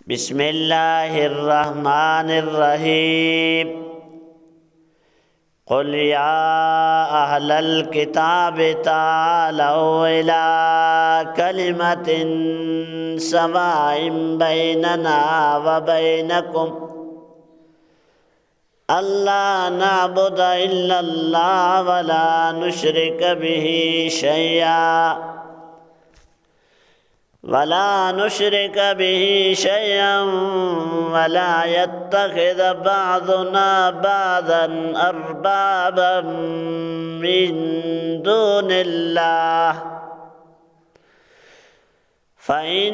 بسم اللہ الرحمن الرحیم قل یا اہل الکتاب تعالوا الی کلمۃ سواء بیننا وبینکم اللہ نعبد الا اللہ ولا نشرک بہ شیئا ولا يتخذ بعضنا بعضا اربابا من دون اللہ فإن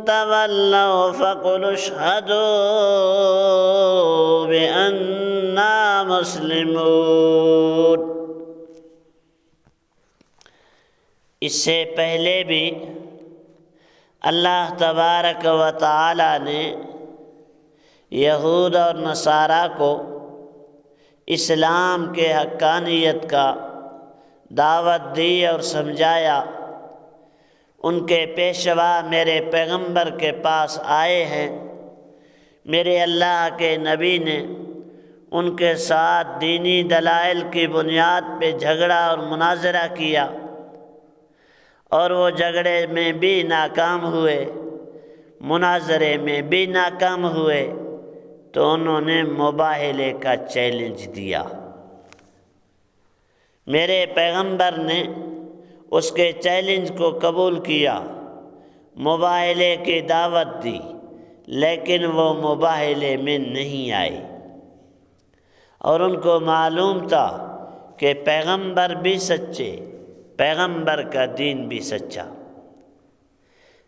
تولوا فقولوا اشهدوا بأننا مسلمون۔ اس سے پہلے بھی اللہ تبارک و تعالی نے یہود اور نصارہ کو اسلام کے حقانیت کا دعوت دی اور سمجھایا۔ ان کے پیشوا میرے پیغمبر کے پاس آئے ہیں، میرے اللہ کے نبی نے ان کے ساتھ دینی دلائل کی بنیاد پہ جھگڑا اور مناظرہ کیا، اور وہ جھگڑے میں بھی ناکام ہوئے، مناظرے میں بھی ناکام ہوئے، تو انہوں نے مباہلے کا چیلنج دیا۔ میرے پیغمبر نے اس کے چیلنج کو قبول کیا، مباہلے کی دعوت دی، لیکن وہ مباہلے میں نہیں آئے، اور ان کو معلوم تھا کہ پیغمبر بھی سچے، پیغمبر کا دین بھی سچا،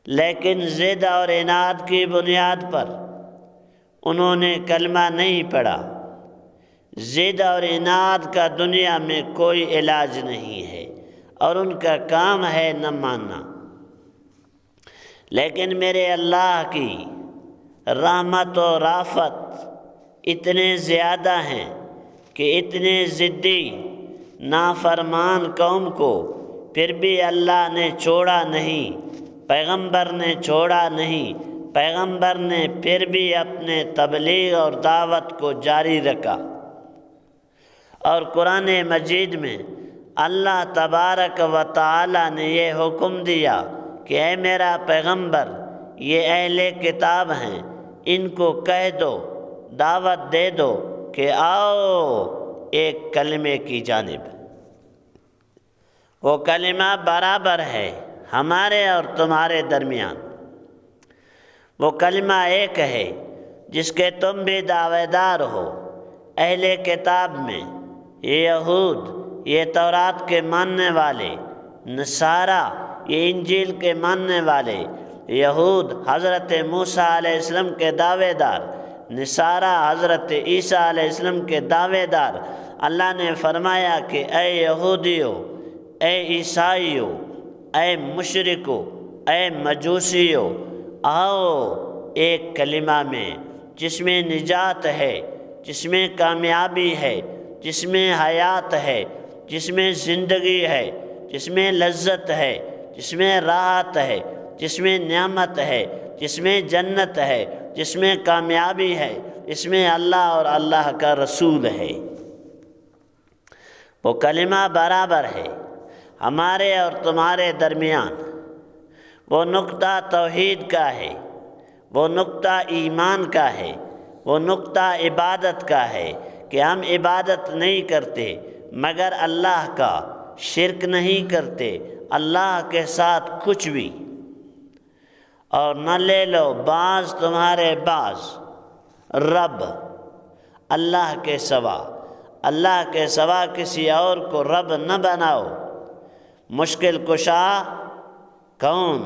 لیکن ضد اور عناد کی بنیاد پر انہوں نے کلمہ نہیں پڑھا۔ ضد اور عناد کا دنیا میں کوئی علاج نہیں ہے، اور ان کا کام ہے نہ ماننا۔ لیکن میرے اللہ کی رحمت و رافت اتنے زیادہ ہیں کہ اتنے ضدی نافرمان قوم کو پھر بھی اللہ نے چھوڑا نہیں، پیغمبر نے چھوڑا نہیں، پیغمبر نے پھر بھی اپنے تبلیغ اور دعوت کو جاری رکھا۔ اور قرآن مجید میں اللہ تبارک و تعالی نے یہ حکم دیا کہ اے میرا پیغمبر، یہ اہل کتاب ہیں، ان کو کہہ دو، دعوت دے دو کہ آؤ ایک کلمے کی جانب۔ وہ کلمہ برابر ہے ہمارے اور تمہارے درمیان، وہ کلمہ ایک ہے جس کے تم بھی دعوے دار ہو۔ اہل کتاب میں یہ یہود، یہ تورات کے ماننے والے، نصارہ یہ انجیل کے ماننے والے۔ یہود حضرت موسیٰ علیہ السلام کے دعوے دار، نصارہ حضرت عیسیٰ علیہ السلام کے دعوے دار۔ اللہ نے فرمایا کہ اے یہودیو، اے عیسائیو، اے مشرکو، اے مجوسیو، آؤ ایک کلمہ میں جس میں نجات ہے، جس میں کامیابی ہے، جس میں حیات ہے، جس میں زندگی ہے، جس میں لذت ہے، جس میں راحت ہے، جس میں نعمت ہے، جس میں جنت ہے، جس میں کامیابی ہے، اس میں اللہ اور اللہ کا رسول ہے۔ وہ کلمہ برابر ہے ہمارے اور تمہارے درمیان۔ وہ نقطہ توحید کا ہے، وہ نقطہ ایمان کا ہے، وہ نقطہ عبادت کا ہے کہ ہم عبادت نہیں کرتے مگر اللہ کا، شرک نہیں کرتے اللہ کے ساتھ کچھ بھی۔ اور نہ لے لو بعض تمہارے بعض رب اللہ کے سوا، اللہ کے سوا کسی اور کو رب نہ بناؤ۔ مشکل کشا کون؟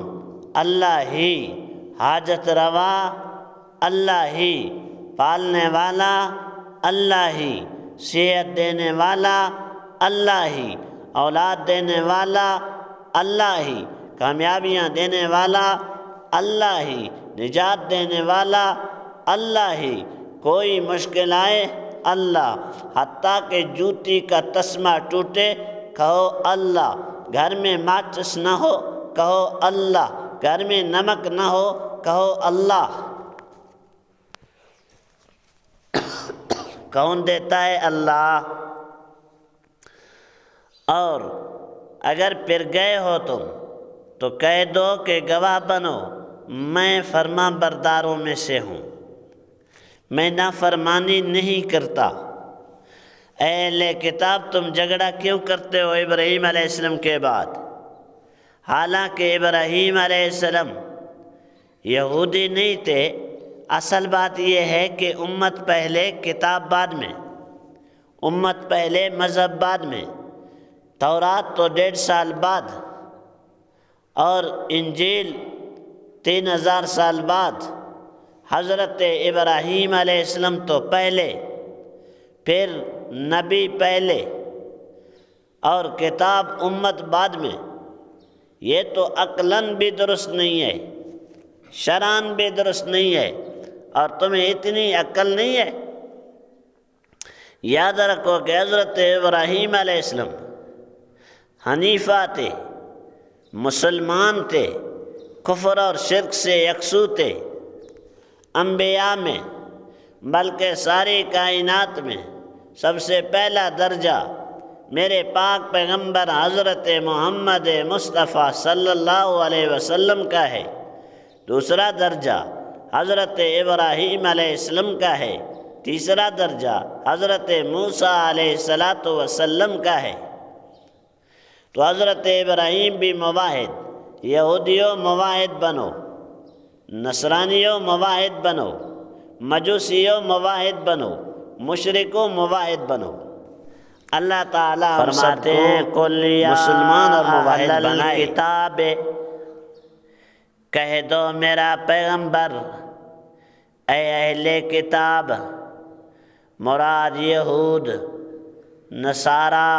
اللہ ہی۔ حاجت روا اللہ ہی۔ پالنے والا اللہ ہی۔ صحت دینے والا اللہ ہی۔ اولاد دینے والا اللہ ہی۔ کامیابیاں دینے والا اللہ ہی۔ نجات دینے والا اللہ ہی۔ کوئی مشکل آئے اللہ، حتیٰ کہ جوتی کا تسمہ ٹوٹے کہو اللہ، گھر میں ماچس نہ ہو کہو اللہ، گھر میں نمک نہ ہو کہو اللہ۔ کون دیتا ہے؟ اللہ۔ اور اگر پھر گئے ہو تم تو کہہ دو کہ گواہ بنو میں فرما برداروں میں سے ہوں، میں نافرمانی نہیں کرتا۔ اے اہل کتاب، تم جھگڑا کیوں کرتے ہو ابراہیم علیہ السلام کے بعد؟ حالانکہ ابراہیم علیہ السلام یہودی نہیں تھے۔ اصل بات یہ ہے کہ امت پہلے، کتاب بعد میں، امت پہلے مذہب بعد میں۔ تورات تو 1.5 سال بعد اور انجیل 3000 سال بعد۔ حضرت ابراہیم علیہ السلام تو پہلے، پھر نبی پہلے اور کتاب امت بعد میں۔ یہ تو عقلاً بھی درست نہیں ہے، شرعاً بھی درست نہیں ہے، اور تمہیں اتنی عقل نہیں ہے؟ یاد رکھو کہ حضرت ابراہیم علیہ السلام حنیفہ تھے، مسلمان تھے، کفر اور شرک سے یکسو تھے۔ انبیاء میں بلکہ ساری کائنات میں سب سے پہلا درجہ میرے پاک پیغمبر حضرت محمد مصطفیٰ صلی اللہ علیہ وسلم کا ہے، دوسرا درجہ حضرت ابراہیم علیہ السلام کا ہے، تیسرا درجہ حضرت موسیٰ علیہ السلام کا ہے۔ تو حضرت ابراہیم بھی موحد، یہودیوں موحد بنو، نصرانیوں موحد بنو، مجوسیوں موحد بنو، مشرکوں موحد بنو۔ اللہ تعالیٰ فرماتے ہیں مسلمان اور موحد بنائے۔ کتاب، کہہ دو میرا پیغمبر، اے اہل کتاب، مراد یہود نصارہ،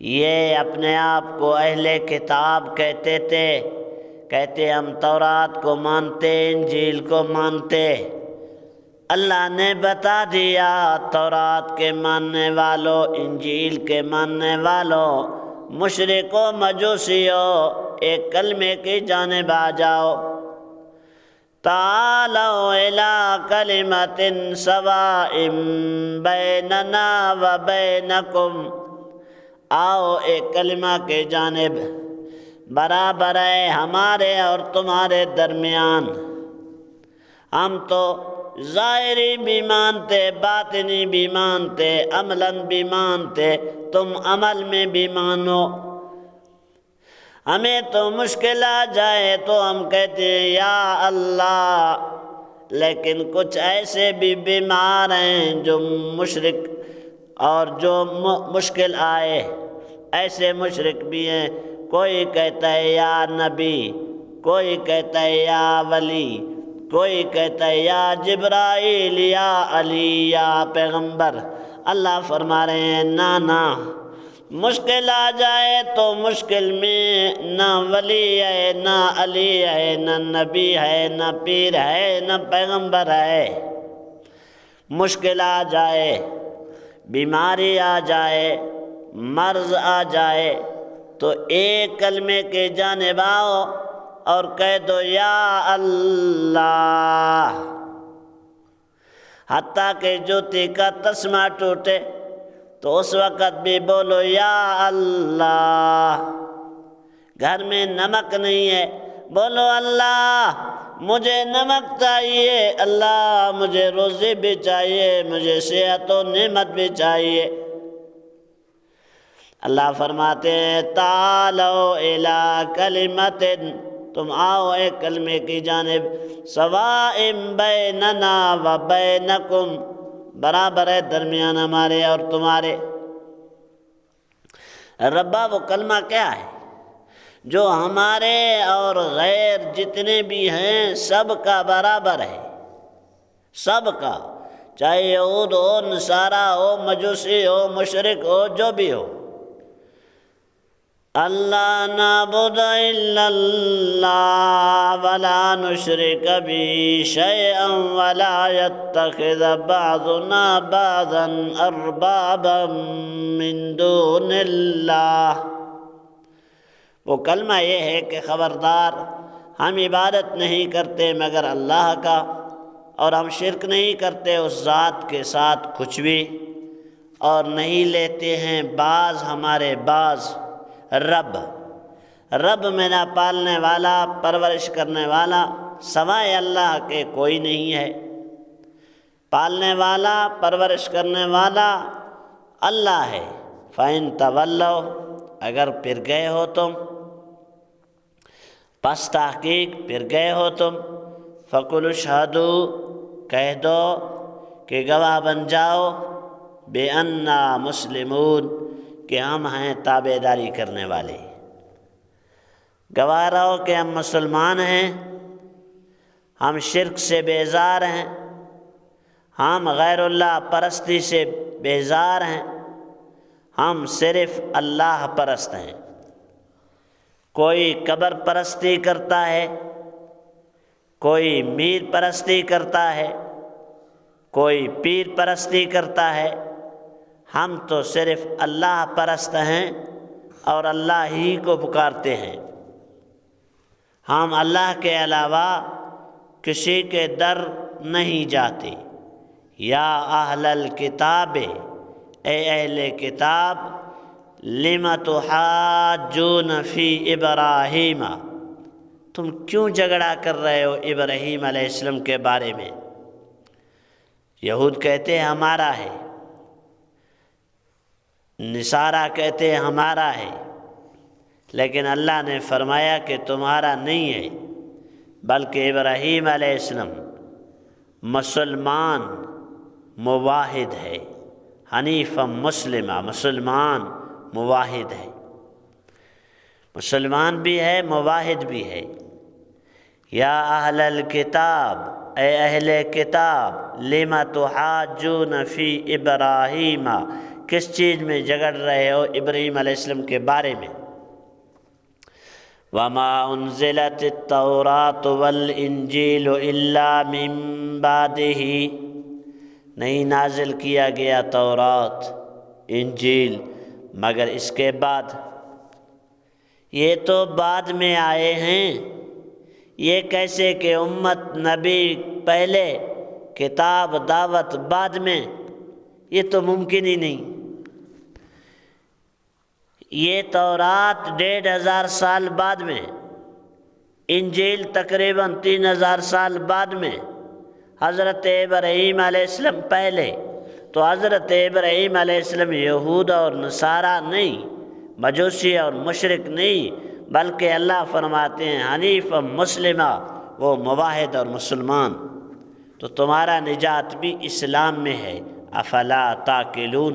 یہ اپنے آپ کو اہل کتاب کہتے تھے، کہتے ہم تورات کو مانتے، انجیل کو مانتے۔ اللہ نے بتا دیا تورات کے ماننے والوں، انجیل کے ماننے والوں، مشرکوں مجوسیوں، ایک کلمے کی جانب آ جاؤ۔ تعالوا الی کلمۃ سواء بیننا و بینکم، آؤ ایک کلمہ کے جانب، برابر ہے ہمارے اور تمہارے درمیان۔ ہم تو ظاہری بھی مانتے، باطنی بھی مانتے، عملاً بھی مانتے، تم عمل میں بھی مانو۔ ہمیں تو مشکل آ جائے تو ہم کہتے ہیں یا اللہ، لیکن کچھ ایسے بھی بیمار ہیں جو مشرک، اور جو مشکل آئے ایسے مشرک بھی ہیں۔ کوئی کہتا ہے یا نبی، کوئی کہتا ہے یا ولی، کوئی کہتا ہے یا جبرائیل، یا علی، یا پیغمبر۔ اللہ فرما رہے ہیں نہ، مشکل آ جائے تو مشکل میں نہ ولی ہے، نہ علی ہے، نہ نبی ہے، نہ پیر ہے، نہ پیغمبر ہے۔ مشکل آ جائے، بیماری آ جائے، مرض آ جائے تو ایک کلمے کے جانب آؤ اور کہہ دو یا اللہ۔ حتیٰ کہ جوتی کا تسمہ ٹوٹے تو اس وقت بھی بولو یا اللہ۔ گھر میں نمک نہیں ہے، بولو اللہ مجھے نمک چاہیے، اللہ مجھے روزی بھی چاہیے، مجھے صحت و نعمت بھی چاہیے۔ اللہ فرماتے ہیں تعالوا الی کلمۃ، تم آؤ ایک کلمے کی جانب، سواء بیننا و بینکم، برابر ہے درمیان ہمارے اور تمہارے۔ ربا وہ کلمہ کیا ہے جو ہمارے اور غیر جتنے بھی ہیں سب کا برابر ہے، سب کا، چاہے یہود ہو، نصارہ ہو، مجوسی ہو، مشرک ہو، جو بھی ہو۔ اللہ نعبد الا اللہ ولا نشرک به شیئا ولا يتخذ بعضنا بعضا اربابا من دون اللہ۔ وہ کلمہ یہ ہے کہ خبردار ہم عبادت نہیں کرتے مگر اللہ کا، اور ہم شرک نہیں کرتے اس ذات کے ساتھ کچھ بھی، اور نہیں لیتے ہیں بعض ہمارے بعض رب میں نہ پالنے والا، پرورش کرنے والا سوائے اللہ کے کوئی نہیں ہے۔ پالنے والا، پرورش کرنے والا اللہ ہے۔ فَإِن تَوَلَّوْا، اگر پھر گئے ہو تم، پس تحقیق پھر گئے ہو تم، فَقُلُوا اشْهَدُوا، کہہ دو کہ گواہ بن جاؤ، بِأَنَّا مُسْلِمُونَ، کہ ہم ہیں تابعداری کرنے والے۔ گواہ رہو کہ ہم مسلمان ہیں، ہم شرک سے بیزار ہیں، ہم غیر اللہ پرستی سے بیزار ہیں، ہم صرف اللہ پرست ہیں۔ کوئی قبر پرستی کرتا ہے، کوئی میر پرستی کرتا ہے، کوئی پیر پرستی کرتا ہے، ہم تو صرف اللہ پرست ہیں اور اللہ ہی کو پکارتے ہیں۔ ہم اللہ کے علاوہ کسی کے در نہیں جاتے۔ یا اہل الکتاب، اے اہل کتاب، لم تحاجون فی ابراہیم، تم کیوں جھگڑا کر رہے ہو ابراہیم علیہ السلام کے بارے میں؟ یہود کہتے ہیں ہمارا ہے، نصارہ کہتے ہیں ہمارا ہے، لیکن اللہ نے فرمایا کہ تمہارا نہیں ہے، بلکہ ابراہیم علیہ السلام مسلمان موحد ہے، حنیف مسلمہ، مسلمان موحد ہے، مسلمان بھی ہے، موحد بھی ہے۔ یا اہل الکتاب، اے اہل کتاب، لم تحاجون فی ابراہیم، کس چیز میں جھگڑ رہے ہو ابراہیم علیہ السلام کے بارے میں؟ وما انزلت التوراۃ والانجیل الا من بعدہ، نہیں نازل کیا گیا تورات، انجیل مگر اس کے بعد۔ یہ تو بعد میں آئے ہیں، یہ کیسے کہ امت نبی پہلے، کتاب دعوت بعد میں؟ یہ تو ممکن ہی نہیں۔ یہ تورات 1500 سال بعد میں، انجیل تقریباً 3000 سال بعد میں، حضرت ابراہیم علیہ السلام پہلے۔ تو حضرت ابراہیم علیہ السلام یہود اور نصارہ نہیں، مجوسی اور مشرک نہیں، بلکہ اللہ فرماتے ہیں حنیف مسلمہ، وہ موحد اور مسلمان۔ تو تمہارا نجات بھی اسلام میں ہے۔ افلا تعقلون،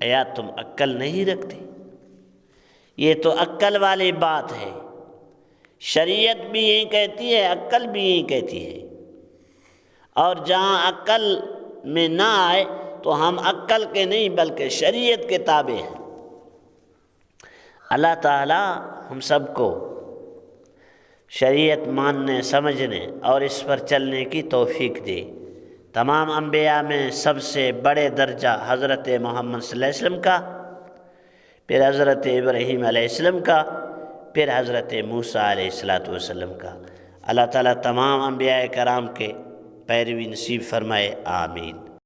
یا تم عقل نہیں رکھتے؟ یہ تو عقل والی بات ہے، شریعت بھی یہی کہتی ہے، عقل بھی یہی کہتی ہے۔ اور جہاں عقل میں نہ آئے تو ہم عقل کے نہیں بلکہ شریعت کے تابع ہیں۔ اللہ تعالیٰ ہم سب کو شریعت ماننے، سمجھنے اور اس پر چلنے کی توفیق دے۔ تمام انبیاء میں سب سے بڑے درجہ حضرت محمد صلی اللہ علیہ وسلم کا، پھر حضرت ابراہیم علیہ السلام کا، پھر حضرت موسیٰ علیہ السلام کا۔ اللہ تعالیٰ تمام انبیاء کرام کے پیروی نصیب فرمائے، آمین۔